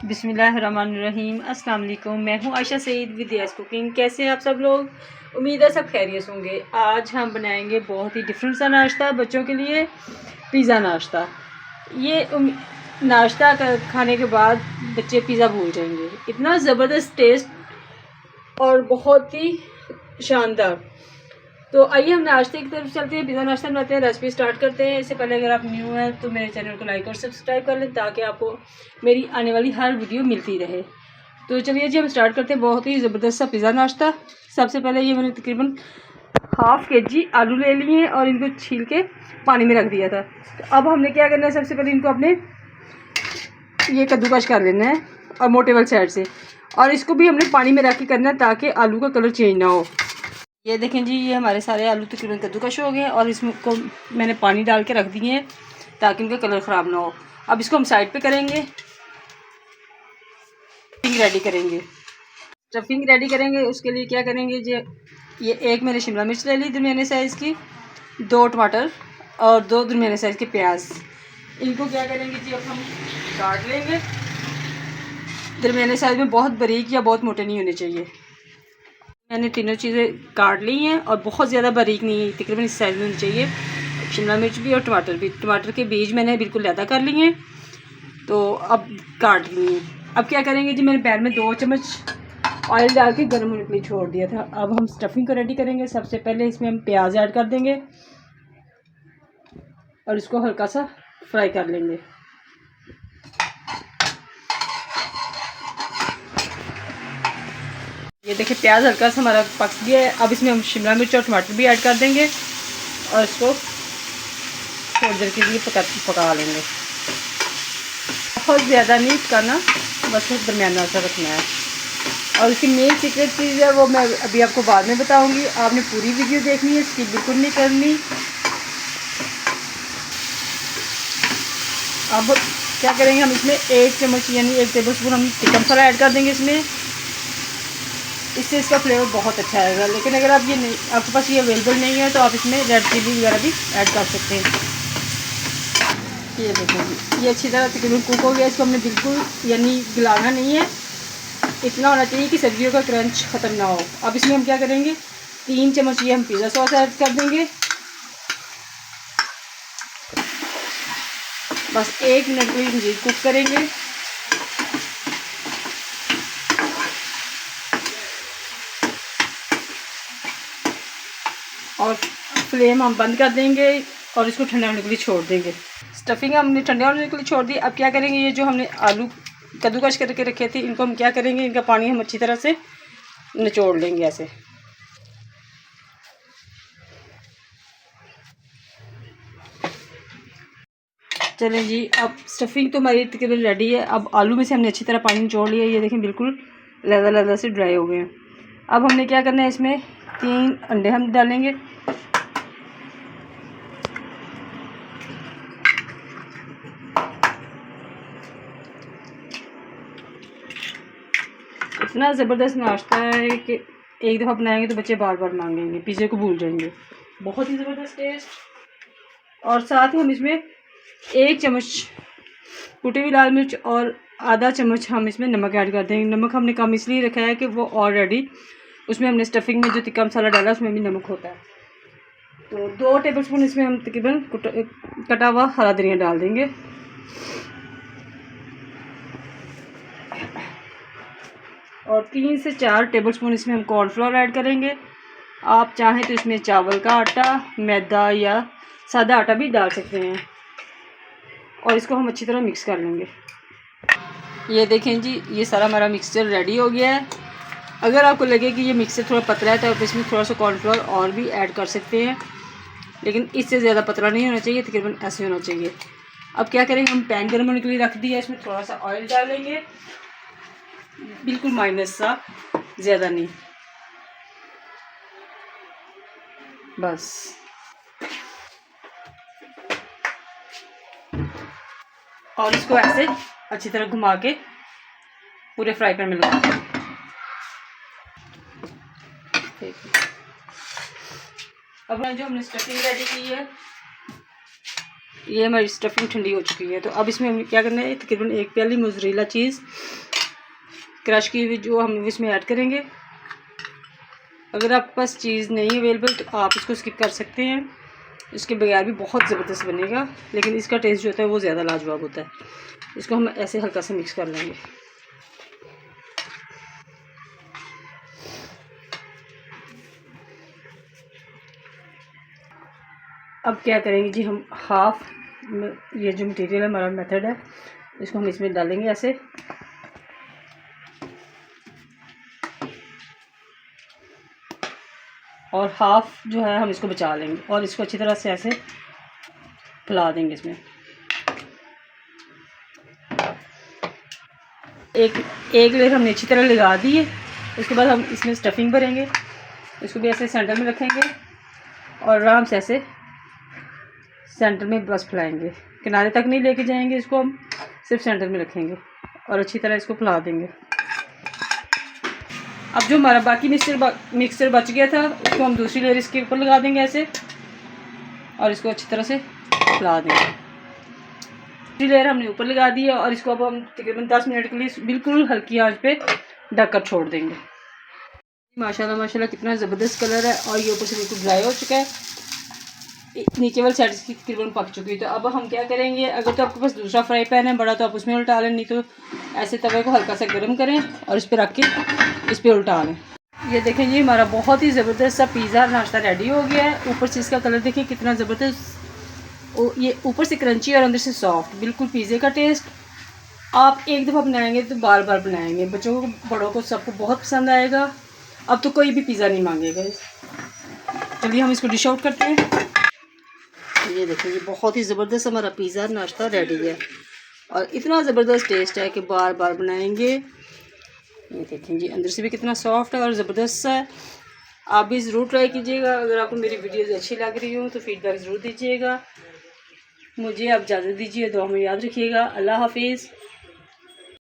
बिस्मिल्लाहिर्रहमानिर्रहीम। अस्सलाम वालेकुम। मैं हूँ Ayesha Saeed with yes cooking. कैसे हैं आप सब लोग? उम्मीद है सब खैरियत होंगे। आज हम बनाएंगे बहुत ही डिफरेंट सा नाश्ता बच्चों के लिए, पिज़्ज़ा नाश्ता। ये नाश्ता खाने के बाद बच्चे पिज़्ज़ा भूल जाएंगे, इतना ज़बरदस्त टेस्ट और बहुत ही शानदार। तो आइए हम नाश्ते की तरफ चलते हैं, पिज़्ज़ा नाश्ता बनाते हैं, रेसिपी स्टार्ट करते हैं। इससे पहले अगर आप न्यू हैं तो मेरे चैनल को लाइक और सब्सक्राइब कर लें ताकि आपको मेरी आने वाली हर वीडियो मिलती रहे। तो चलिए जी हम स्टार्ट करते हैं बहुत ही ज़बरदस्त सा पिज़्ज़ा नाश्ता। सबसे पहले ये मैंने तकरीबन ½ kg आलू ले लिए हैं और इनको छील के पानी में रख दिया था। तो अब हमने क्या करना है, सबसे पहले इनको अपने ये कद्दूकश कर लेना है और मोटे वाली साइड से, और इसको भी हमने पानी में रख के करना है ताकि आलू का कलर चेंज ना हो। ये देखें जी, ये हमारे सारे आलू तकरीबन कद्दूकश हो गए और इसमें को मैंने पानी डाल के रख दिए हैं ताकि इनका कलर ख़राब ना हो। अब इसको हम साइड पे करेंगे, स्टफिंग रेडी करेंगे। उसके लिए क्या करेंगे जी, ये एक मैंने शिमला मिर्च ले ली दरमियाने साइज़ की, 2 टमाटर और 2 दरमियाने साइज़ के प्याज। इनको क्या करेंगे जी, अब हम काट लेंगे दरमियाने साइज़ में, बहुत बारीक या बहुत मोटे नहीं होने चाहिए। मैंने तीनों चीज़ें काट ली हैं और बहुत ज़्यादा बारीक नहीं, तकरीबन इस साइज़ में होनी चाहिए। शिमला मिर्च भी और टमाटर भी, टमाटर के बीज मैंने बिल्कुल लैदा कर लिए हैं, तो अब काट लिए हैं। अब क्या करेंगे जी, मैंने पैन में 2 चम्मच ऑयल डाल के गर्म होने के लिए छोड़ दिया था। अब हम स्टफिंग को रेडी करेंगे। सबसे पहले इसमें हम प्याज ऐड कर देंगे और इसको हल्का सा फ्राई कर लेंगे। ये देखिए प्याज हल्का सा हमारा पक गया है। अब इसमें हम शिमला मिर्च और टमाटर भी ऐड कर देंगे और इसको थोड़ी देर के लिए पका लेंगे। बहुत ज़्यादा नहीं पकाना, बस दरमियाना सा रखना है। और इसकी मेन सीक्रेट चीज़ है वो मैं अभी आपको बाद में बताऊंगी। आपने पूरी वीडियो देखनी है, स्किप बिल्कुल नहीं करनी। अब क्या करेंगे, हम इसमें 1 चम्मच यानी 1 टेबलस्पून हम चिकन मसाला ऐड कर देंगे इसमें। इससे इसका फ्लेवर बहुत अच्छा आएगा। लेकिन अगर आप ये नहीं, आपके पास ये अवेलेबल नहीं है तो आप इसमें रेड चिली वगैरह भी ऐड कर सकते हैं। ये देखिए ये अच्छी तरह तकरीबन कुक हो गया। इसको हमने बिल्कुल यानी गलाना नहीं है, इतना होना चाहिए कि सब्जियों का क्रंच ख़त्म ना हो। अब इसमें हम क्या करेंगे, 3 चम्मच ये हम पिज़्ज़ा सॉस ऐड कर देंगे। बस 1 मिनट को मज़ीद कुक करेंगे। और फ्लेम हम बंद कर देंगे और इसको ठंडा होने के लिए छोड़ देंगे। स्टफिंग हमने ठंडा होने के लिए छोड़ दी। अब क्या करेंगे, ये जो हमने आलू कद्दूकश करके रखे थे इनको हम क्या करेंगे, इनका पानी हम अच्छी तरह से निचोड़ लेंगे ऐसे। चलें जी, अब स्टफिंग तो हमारी तकरीबन रेडी है। अब आलू में से हमने अच्छी तरह पानी निचोड़ लिया। ये देखें बिल्कुल लहदा लहदा से ड्राई हो गए हैं। अब हमने क्या करना है, इसमें 3 अंडे हम डालेंगे। इतना ज़बरदस्त नाश्ता है कि एक दफ़ा बनाएंगे तो बच्चे बार बार मांगेंगे, पिज़्ज़े को भूल जाएंगे। बहुत ही ज़बरदस्त टेस्ट। और साथ ही हम इसमें 1 चम्मच कुटी हुई लाल मिर्च और आधा चम्मच हम इसमें नमक ऐड कर देंगे। नमक हमने कम इसलिए रखा है कि वो ऑलरेडी उसमें हमने स्टफिंग में जो तिक्का मसाला डाला उसमें भी नमक होता है। तो 2 टेबलस्पून इसमें हम तकरीबन कटा हुआ हरा धनिया डाल देंगे। और 3 से 4 टेबलस्पून इसमें हम कॉर्नफ्लोर ऐड करेंगे। आप चाहें तो इसमें चावल का आटा, मैदा या सादा आटा भी डाल सकते हैं। और इसको हम अच्छी तरह मिक्स कर लेंगे। ये देखें जी, ये सारा हमारा मिक्सचर रेडी हो गया है। अगर आपको लगे कि ये मिक्सचर थोड़ा पतला है तो आप इसमें थोड़ा सा कॉर्नफ्लोर और भी ऐड कर सकते हैं, लेकिन इससे ज़्यादा पतला नहीं होना चाहिए, तकरीबन ऐसे होना चाहिए। अब क्या करेंगे, हम पैन गर्म होने के लिए रख दिया, इसमें थोड़ा सा ऑयल डालेंगे, बिल्कुल माइनस सा, ज़्यादा नहीं, बस। और इसको ऐसे अच्छी तरह घुमा के पूरे फ्राई पैन में लगा दें। अब जो हमने स्टफिंग रेडी की है ये हमारी स्टफिंग ठंडी हो चुकी है। तो अब इसमें हमें क्या करना है, तकरीबन 1 प्याली मोज़रेला चीज़ क्रश की हुई जो हम इसमें ऐड करेंगे। अगर आपके पास चीज़ नहीं अवेलेबल तो आप इसको स्किप कर सकते हैं, इसके बगैर भी बहुत ज़बरदस्त बनेगा, लेकिन इसका टेस्ट जो होता है वो ज़्यादा लाजवाब होता है। इसको हम ऐसे हल्का सा मिक्स कर लेंगे। अब क्या करेंगे जी, हम हाफ ये जो मटेरियल है, हमारा मेथड है, इसको हम इसमें डालेंगे ऐसे, और हाफ जो है हम इसको बचा लेंगे और इसको अच्छी तरह से ऐसे फैला देंगे। इसमें एक लेयर हमने अच्छी तरह लगा दी है। उसके बाद हम इसमें स्टफिंग भरेंगे, इसको भी ऐसे सेंटर में रखेंगे और आराम से ऐसे सेंटर में बस फैलाएंगे, किनारे तक नहीं लेके जाएंगे, इसको हम सिर्फ सेंटर में रखेंगे और अच्छी तरह इसको फैला देंगे। अब जो हमारा बाकी मिक्सचर बच गया था उसको हम दूसरी लेयर इसके ऊपर लगा देंगे ऐसे, और इसको अच्छी तरह से फैला देंगे। दूसरी लेयर हमने ऊपर लगा दी है और इसको अब हम तकरीबन 10 मिनट के लिए बिल्कुल हल्की आंच पे ढककर छोड़ देंगे। माशाल्लाह माशाल्लाह कितना ज़बरदस्त कलर है और ये ऊपर से बिल्कुल ड्राई हो चुका है, नीचे वाली साइड की तकरीबन पक चुकी है। तो अब हम क्या करेंगे, अगर तो आपके पास दूसरा फ्राई पैन है बड़ा तो आप उसमें उल्टा लें, नहीं तो ऐसे तवे को हल्का सा गर्म करें और इस पर रख के इस पर उल्टा लें। ये देखें जी, हमारा बहुत ही ज़बरदस्त सा पिज़्ज़ा नाश्ता रेडी हो गया है। ऊपर से इसका कलर देखिए कितना ज़बरदस्त, ये ऊपर से क्रंची और अंदर से सॉफ्ट, बिल्कुल पिज़्ज़े का टेस्ट। आप एक दफ़ा बनाएंगे तो बार बार बनाएंगे, बच्चों को बड़ों को सबको बहुत पसंद आएगा। अब तो कोई भी पिज़्ज़ा नहीं मांगेगा। चलिए हम इसको डिश आउट करते हैं। ये देखिए, ये बहुत ही ज़बरदस्त हमारा पिज़्ज़ा नाश्ता रेडी है और इतना ज़बरदस्त टेस्ट है कि बार बार बनाएंगे। ये देखें जी, अंदर से भी कितना सॉफ्ट है और ज़बरदस्त है। आप भी ज़रूर ट्राई कीजिएगा। अगर आपको मेरी वीडियोज़ अच्छी लग रही हो तो फीडबैक ज़रूर दीजिएगा। मुझे आप इजाज़त दीजिए, दुआ में याद रखिएगा। अल्लाह हाफिज़।